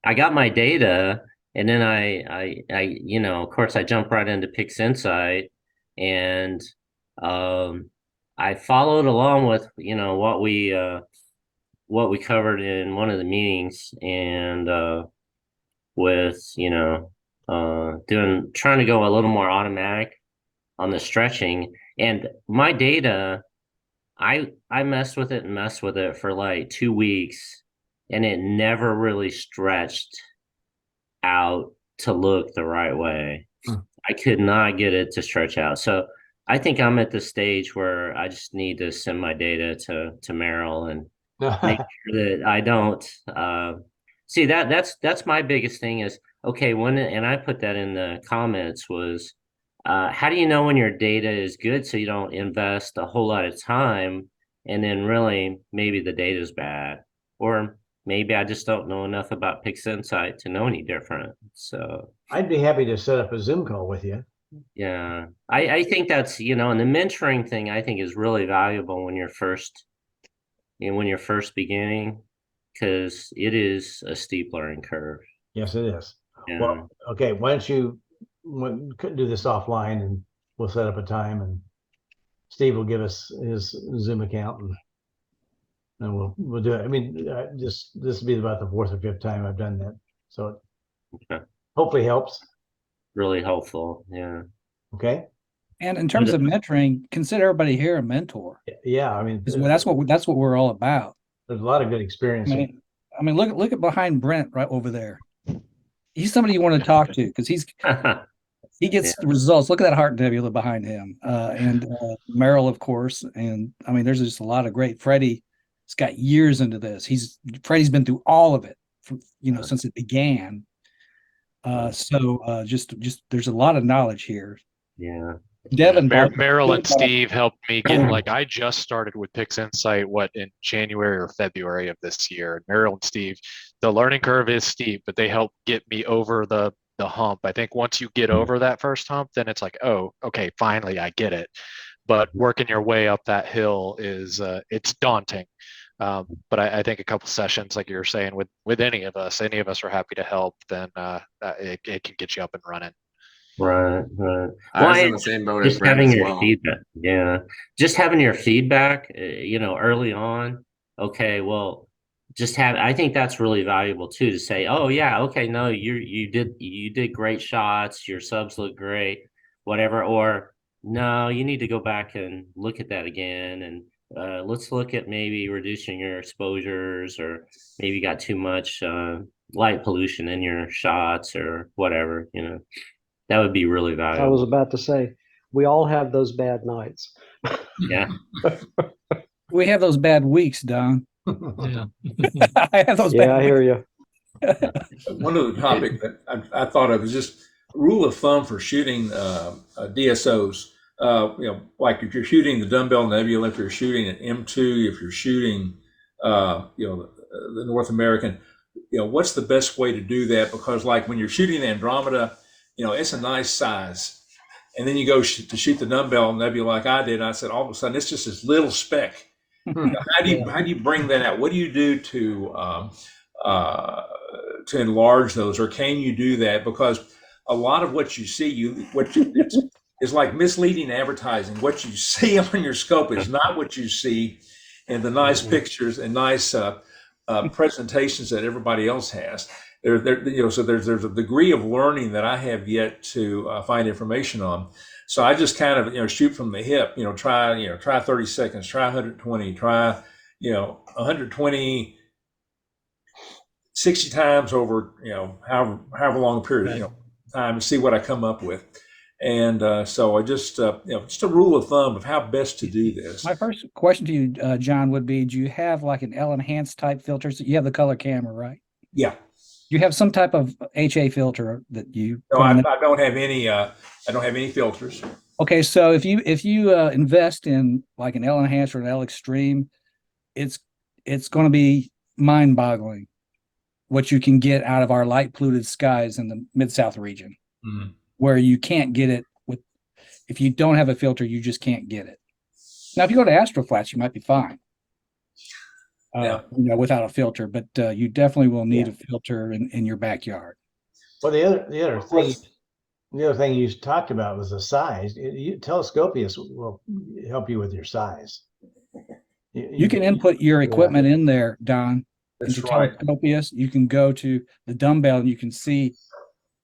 Speaker 10: I got my data, and then I of course I jumped right into PixInsight, and I followed along with what we covered in one of the meetings, and with trying to go a little more automatic on the stretching. And my data, I messed with it for like 2 weeks, and it never really stretched out to look the right way. I could not get it to stretch out. So I think I'm at the stage where I just need to send my data to Merrill and make sure that I don't see that's my biggest thing is, okay, and I put that in the comments was, how do you know when your data is good so you don't invest a whole lot of time and then really maybe the data is bad, or maybe I just don't know enough about PixInsight to know any different. So
Speaker 1: I'd be happy to set up a Zoom call with you.
Speaker 10: Yeah, I think that's, and the mentoring thing I think is really valuable when you're first beginning, because it is a steep learning curve.
Speaker 1: Yes, it is.
Speaker 10: Yeah.
Speaker 1: Well, okay. Why don't you could do this offline, and we'll set up a time, and Steve will give us his Zoom account, and we'll do it. I mean, this will be about the 4th or 5th time I've done that, so it hopefully helps.
Speaker 10: Really helpful. Yeah.
Speaker 1: Okay.
Speaker 3: And in terms of mentoring, consider everybody here a mentor.
Speaker 1: Yeah, I mean,
Speaker 3: that's what we're all about.
Speaker 1: There's a lot of good experience.
Speaker 3: I mean, look at behind Brent right over there. He's somebody you want to talk to because he gets the results. Look at that heart nebula behind him, and Merrill, of course. And I mean, there's just a lot of great. Freddie's got years into this. Freddie's been through all of it, from, since it began. So just there's a lot of knowledge here.
Speaker 10: Yeah.
Speaker 3: Devin,
Speaker 4: Merrill and Steve helped me get, like, I just started with Pix Insight, in January or February of this year. And Merrill and Steve, the learning curve is steep, but they helped get me over the hump. I think once you get over that first hump, then it's like, oh, okay, finally I get it. But working your way up that hill is, it's daunting. But I think a couple sessions, like you were saying, with any of us are happy to help, then it can get you up and running.
Speaker 10: Right.
Speaker 7: I was in the same boat as
Speaker 10: Just
Speaker 7: Brent
Speaker 10: having
Speaker 7: as
Speaker 10: your
Speaker 7: well.
Speaker 10: feedback. Yeah. Just having your feedback, early on. Okay, well, I think that's really valuable too, to say, oh yeah, okay, no, you did great shots, your subs look great, whatever, or no, you need to go back and look at that again, and let's look at maybe reducing your exposures, or maybe you got too much light pollution in your shots or whatever, that would be really valuable.
Speaker 9: I was about to say, we all have those bad nights.
Speaker 10: Yeah.
Speaker 3: We have those bad weeks, Don.
Speaker 5: Yeah.
Speaker 3: I have those
Speaker 9: Yeah,
Speaker 3: bad
Speaker 9: I hear you.
Speaker 11: One of the topics that I thought of is just rule of thumb for shooting DSOs. Like if you're shooting the dumbbell nebula, if you're shooting an M2, if you're shooting, the North American, what's the best way to do that? Because like when you're shooting Andromeda, it's a nice size. And then you go to shoot the dumbbell nebula like I did. And I said, all of a sudden, it's just this little speck. How do you bring that out? What do you do to enlarge those, or can you do that? Because a lot of what you see, is like misleading advertising. What you see on your scope is not what you see in the nice pictures and nice presentations that everybody else has. So there's a degree of learning that I have yet to find information on. So I just kind of shoot from the hip. Try 30 seconds, try 120, try 120 60 times over however long a period of time, to see what I come up with. And so I just just a rule of thumb of how best to do this.
Speaker 3: My first question to you, John, would be: do you have like an L-enhanced type filters? You have the color camera, right?
Speaker 11: Yeah.
Speaker 3: You have some type of HA filter that you.
Speaker 11: No, I don't have any. I don't have any filters.
Speaker 3: Okay, so if you invest in like an L-enhanced or an L-extreme, it's going to be mind-boggling what you can get out of our light polluted skies in the Mid-South region, where you can't get it if you don't have a filter, you just can't get it. Now, if you go to Astroflats, you might be fine. Without a filter, but you definitely will need a filter in your backyard.
Speaker 1: Well, the other thing you talked about was the size. Telescopius will help you with your size.
Speaker 3: You can input your equipment in there, Don.
Speaker 11: That's
Speaker 3: into
Speaker 11: right.
Speaker 3: Telescopius. You can go to the dumbbell and you can see,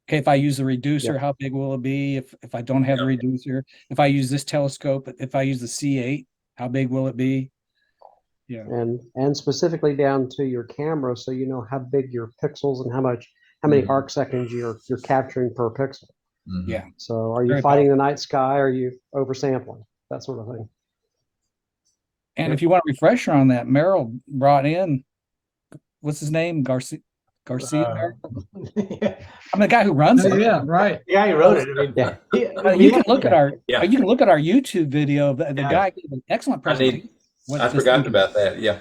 Speaker 3: okay, if I use the reducer, how big will it be? If I don't have the reducer, if I use this telescope, if I use the C8, how big will it be? Yeah.
Speaker 9: And specifically down to your camera, so you know how big your pixels and how many arc seconds you're capturing per pixel.
Speaker 3: Yeah.
Speaker 9: So are you fighting the night sky? Are you oversampling? That sort of thing.
Speaker 3: And if you want a refresher on that, Merrill brought in, what's his name? Garcia. I'm the guy who runs it.
Speaker 5: Yeah, right.
Speaker 1: The guy who wrote it.
Speaker 3: You can look at our YouTube video. The guy gave an excellent presentation.
Speaker 11: I forgot about that. Yeah,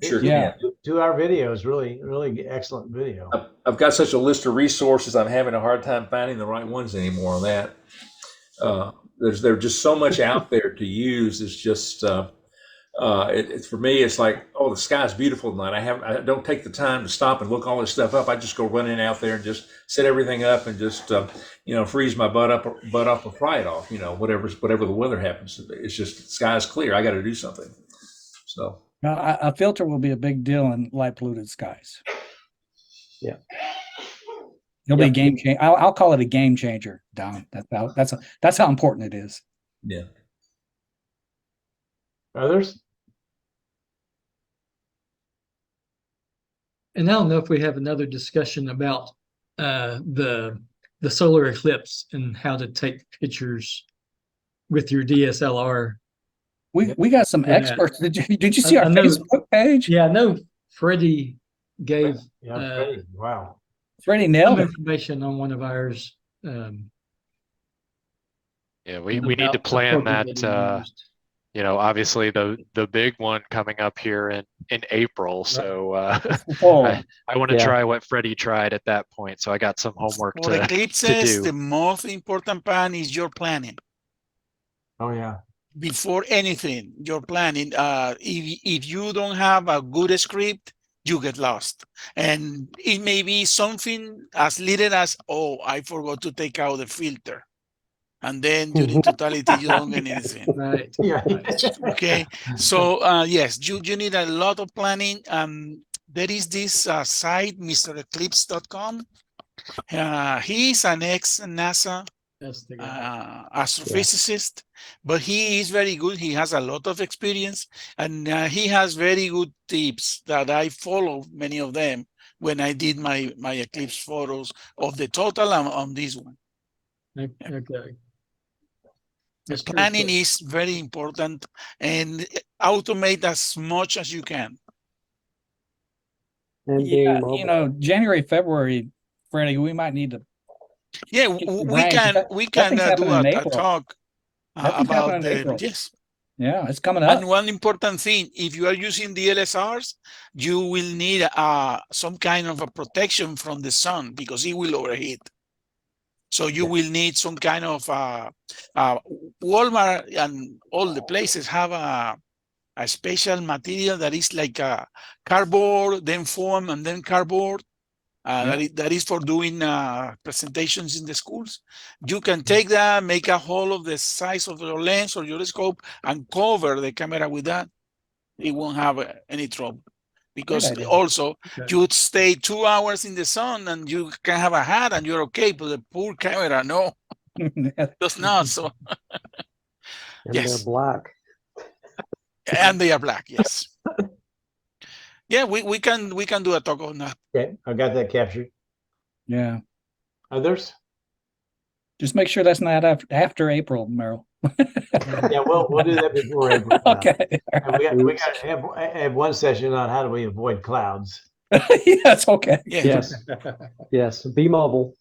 Speaker 11: sure.
Speaker 3: Yeah.
Speaker 1: 2-hour video is really, really excellent video.
Speaker 11: I've got such a list of resources. I'm having a hard time finding the right ones anymore on that. There's just so much out there to use. It's just it's for me. It's like, oh, the sky's beautiful tonight. I don't take the time to stop and look all this stuff up. I just go running out there and just set everything up and just freeze my butt up or fry it off. Whatever the weather happens to be. It's just the sky's clear. I got to do something. So
Speaker 3: a filter will be a big deal in light polluted skies.
Speaker 9: Yeah.
Speaker 3: It'll be a game changer. I'll call it a game changer, Don. That's how important it is.
Speaker 11: Yeah.
Speaker 1: Others?
Speaker 5: And I don't know if we have another discussion about the solar eclipse and how to take pictures with your DSLR.
Speaker 3: We got some
Speaker 5: For that.
Speaker 3: experts. Did you see
Speaker 5: I
Speaker 3: our
Speaker 5: know-
Speaker 3: Facebook page?
Speaker 5: Yeah, I know Freddie gave
Speaker 1: Yeah, Freddie, wow.
Speaker 3: Freddie
Speaker 5: some
Speaker 3: nailed it.
Speaker 5: information on one of ours.
Speaker 4: Yeah, we need to
Speaker 5: about the
Speaker 4: plan
Speaker 5: program
Speaker 4: that,
Speaker 5: he used.
Speaker 4: you know, obviously the big one coming up here in April. So
Speaker 3: Oh,
Speaker 4: I want to
Speaker 9: Yeah.
Speaker 4: try what Freddie tried at that point. So I got some homework
Speaker 8: For
Speaker 4: to
Speaker 8: eclipses,
Speaker 4: do.
Speaker 8: the most important part is your planning.
Speaker 1: Oh, yeah.
Speaker 8: Before anything, your planning. If you don't have a good script, you get lost. And it may be something as little as, oh, I forgot to take out the filter. And then you in totality, you don't get anything.
Speaker 5: Right.
Speaker 1: Yeah.
Speaker 8: Okay. So yes, you need a lot of planning. There is this site, MrEclipse.com. He's an ex-NASA
Speaker 5: That's the guy.
Speaker 8: astrophysicist, but he is very good. He has a lot of experience, and he has very good tips that I follow many of them when I did my eclipse photos of the total on this one.
Speaker 5: Okay. That's
Speaker 8: Planning
Speaker 5: pretty
Speaker 8: is very important, and automate as much as you can.
Speaker 9: And
Speaker 3: yeah,
Speaker 9: being
Speaker 3: you
Speaker 9: mobile.
Speaker 3: know, January, February, Freddie, we might need to.
Speaker 8: Yeah,
Speaker 3: Get your
Speaker 8: we
Speaker 3: brain, 'cause
Speaker 8: can
Speaker 3: that thing's
Speaker 8: do
Speaker 3: happening in
Speaker 8: a
Speaker 3: April.
Speaker 8: talk
Speaker 3: That thing's happening
Speaker 8: about
Speaker 3: in
Speaker 8: the
Speaker 3: April.
Speaker 8: yes.
Speaker 3: Yeah, it's coming up.
Speaker 8: And one important thing, if you are using the LSRs, you will need some kind of a protection from the sun because it will overheat. So you will need some kind of Walmart and all the places have a special material that is like a cardboard, then foam, and then cardboard. That is for doing presentations in the schools. You can take that, make a hole of the size of your lens or your scope, and cover the camera with that. It won't have any trouble. Because
Speaker 3: idea.
Speaker 8: also,
Speaker 5: Okay.
Speaker 8: you'd stay 2 hours in the sun and you can have a hat and you're okay, but the poor camera, no, does not. So,
Speaker 9: And
Speaker 8: yes.
Speaker 9: they're black.
Speaker 8: And they are black, yes. Yeah, we can do a talk on that.
Speaker 1: Okay, I got that captured.
Speaker 3: Yeah.
Speaker 1: Others?
Speaker 3: Just make sure that's not after April, Merrill.
Speaker 1: Yeah, we'll do that before April.
Speaker 3: Okay.
Speaker 1: And we got to have one session on how do we avoid clouds.
Speaker 3: Yes, okay.
Speaker 8: Yeah,
Speaker 9: Yes. Yes. Be mobile.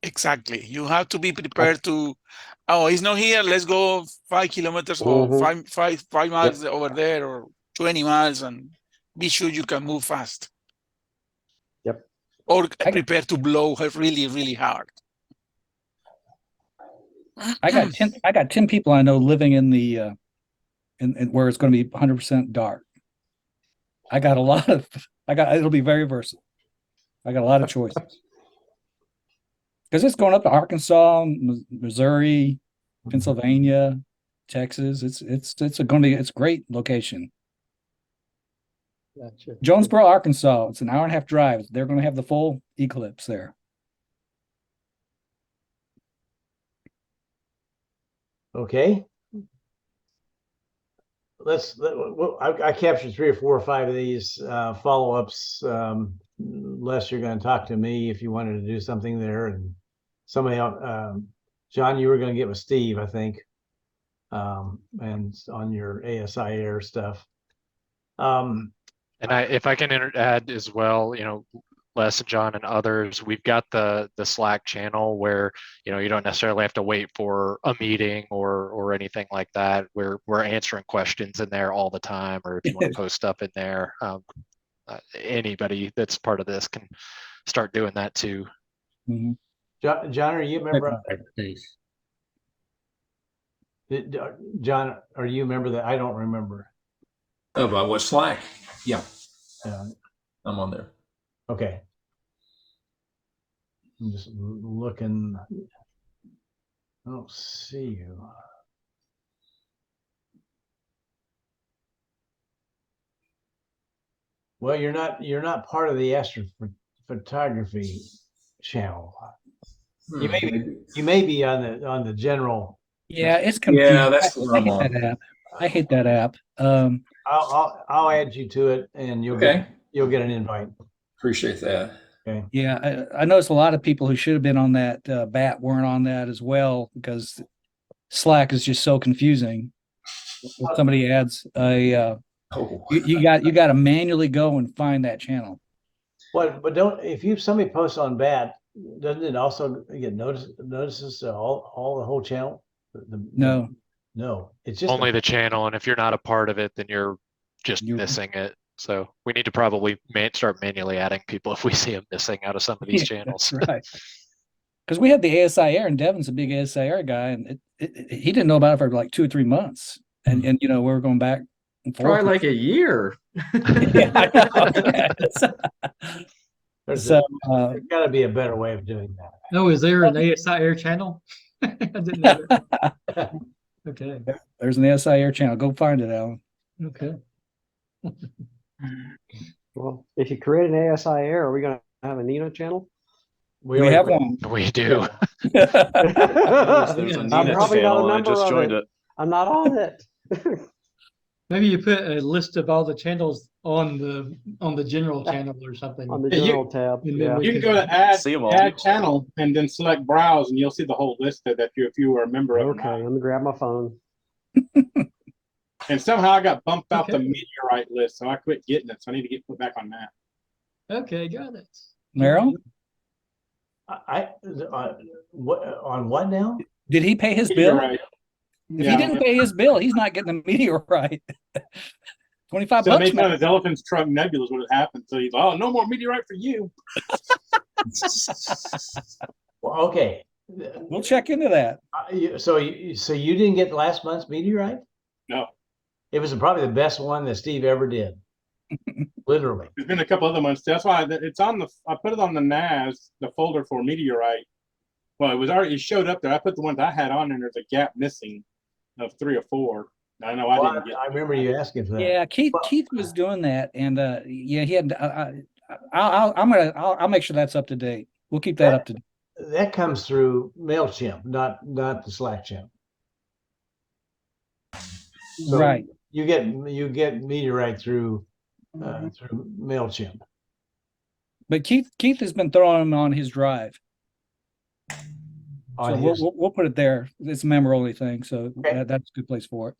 Speaker 8: exactly. You have to be prepared to, oh, he's not here. Let's go 5 kilometers or
Speaker 9: Mhm.
Speaker 8: five miles over there or 20 miles and be sure you can move fast.
Speaker 9: Yep.
Speaker 8: Or prepare to blow really, really hard.
Speaker 3: I got 10 people I know living in the in where it's going to be 100% dark. It'll be very versatile. I got a lot of choices. Because it's going up to Arkansas, Missouri, Pennsylvania, Texas. It's going to be a great location.
Speaker 5: Gotcha.
Speaker 3: Jonesboro, Arkansas. It's an hour and a half drive. They're going to have the full eclipse there.
Speaker 1: Okay. I captured 3 or 4 or 5 of these follow-ups. Les, you're going to talk to me if you wanted to do something there, and somebody else. John, you were going to get with Steve, I think, and on your ASI Air stuff.
Speaker 4: And if I can add as well, you know, Les and John and others, we've got the Slack channel where, you know, you don't necessarily have to wait for a meeting or anything like that. We're answering questions in there all the time, or if you want to post stuff in there, anybody that's part of this can start doing that too.
Speaker 3: Mm-hmm.
Speaker 1: John, are you a member?
Speaker 10: Thanks.
Speaker 1: John, are you a member that I don't remember?
Speaker 11: About what, Slack? Yeah,
Speaker 1: Uh,
Speaker 11: I'm on there.
Speaker 1: Okay. I'm just looking. I don't see you. Well, you're not part of the astrophotography channel. You may be on the general.
Speaker 3: Yeah, it's confusing.
Speaker 11: Yeah, that's what I'm on.
Speaker 3: I hate that app.
Speaker 1: I'll add you to it, and you'll
Speaker 11: Okay.
Speaker 1: you'll get an invite.
Speaker 11: Appreciate that.
Speaker 1: Okay.
Speaker 3: Yeah, I noticed a lot of people who should have been on that bat weren't on that as well because Slack is just so confusing. When somebody adds a, you got to manually go and find that channel.
Speaker 1: But don't, if somebody posts on bat, doesn't it also get notices all the whole channel?
Speaker 3: No.
Speaker 1: No, it's just
Speaker 4: Only the channel, and if you're not a part of it, then you're just missing it. So we need to probably start manually adding people if we see them missing out of some of these channels.
Speaker 3: That's right. Because we have the ASI Air, and Devin's a big ASI Air guy, and he didn't know about it for like 2 or 3 months, and we were going back and forth.
Speaker 7: Probably like a year.
Speaker 3: Yeah, I know.
Speaker 1: There's
Speaker 3: So
Speaker 1: got to be a better way of doing that.
Speaker 5: Oh, is there an ASI Air channel? I didn't know that. Okay.
Speaker 3: There's an ASI Air channel. Go find it, Alan.
Speaker 5: Okay.
Speaker 9: Well, if you create an ASI Air, are we going to have a Nino channel?
Speaker 3: We have one.
Speaker 4: We do.
Speaker 9: I'm probably not a member of it. I'm not on it.
Speaker 5: Maybe you put a list of all the channels on the general channel or something.
Speaker 9: On the general tab. Yeah.
Speaker 6: You can go to add channel and then select browse, and you'll see the whole list of that if you were a member of it.
Speaker 9: Okay, let me grab my phone.
Speaker 6: And somehow I got bumped off the meteorite list, so I quit getting it. So I need to get put back on that.
Speaker 5: Okay, got it.
Speaker 3: Meryl?
Speaker 1: On what now?
Speaker 3: Did he pay his bill?
Speaker 6: Meteorite.
Speaker 3: If he didn't pay his bill, he's not getting the meteorite. 25
Speaker 6: So
Speaker 3: bucks.
Speaker 6: they found his elephant's trunk nebula is what had happened. So he's no more meteorite for you.
Speaker 1: Well, okay.
Speaker 3: We'll check into that.
Speaker 1: So you didn't get last month's meteorite?
Speaker 6: No.
Speaker 1: It was probably the best one that Steve ever did. Literally.
Speaker 6: There's been a couple other ones. That's why it's on I put it on the NAS, the folder for meteorite. Well, it showed up there. I put the ones I had on, and there's a gap missing of 3 or 4. I know I didn't get.
Speaker 1: I remember you asking for that.
Speaker 3: Yeah, Keith was doing that, and yeah, he had. I'll make sure that's up to date. We'll keep that up to date.
Speaker 1: That comes through MailChimp, not the Slack channel. So
Speaker 3: right.
Speaker 1: You get meteorite through MailChimp.
Speaker 3: But Keith has been throwing them on his drive. So we'll put it there. It's a member only thing, so that's a good place for it.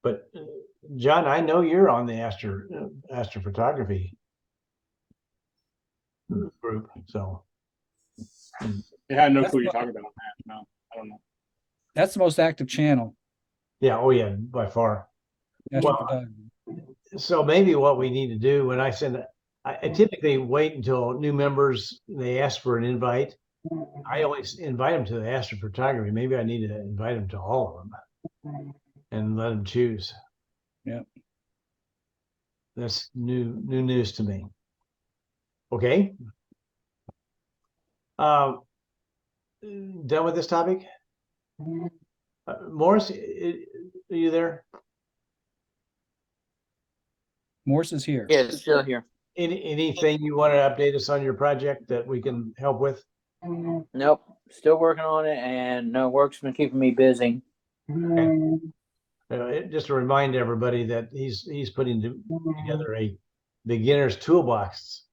Speaker 1: But John, I know you're on the astrophotography group, so
Speaker 6: Yeah, I had no clue you're talking about that. No, I don't know.
Speaker 3: That's the most active channel.
Speaker 1: Yeah, oh yeah, by far. Well, so maybe what we need to do when I typically wait until new members, they ask for an invite. I always invite them to the astrophotography. Maybe I need to invite them to all of them and let them choose.
Speaker 3: Yeah.
Speaker 1: That's new news to me. Okay. Done with this topic? Morris, are you there?
Speaker 3: Morris is here.
Speaker 2: Yeah, it's still here.
Speaker 1: Anything you want to update us on your project that we can help with?
Speaker 2: Nope, still working on it, and no work's been keeping me busy.
Speaker 1: Okay. Just to remind everybody that he's putting together a beginner's toolbox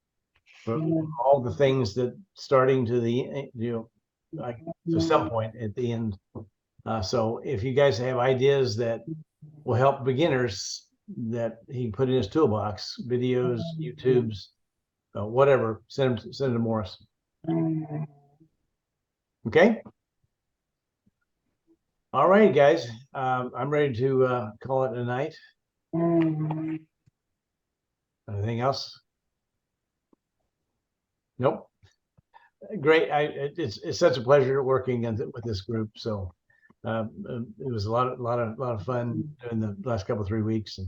Speaker 1: for all the things that starting to the like to some point at the end. So if you guys have ideas that will help beginners that he put in his toolbox, videos, YouTubes, whatever, send them to Morris. Okay. All right, guys. I'm ready to call it a night. Anything else? Nope. Great. It's such a pleasure working with this group. So it was a lot of fun in the last couple 3 weeks. And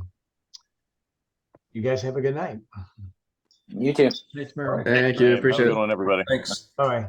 Speaker 1: you guys have a good night.
Speaker 2: You too.
Speaker 5: Thanks, Merrill.
Speaker 7: Thank you. Appreciate it.
Speaker 11: Everybody. Thanks.
Speaker 1: Bye.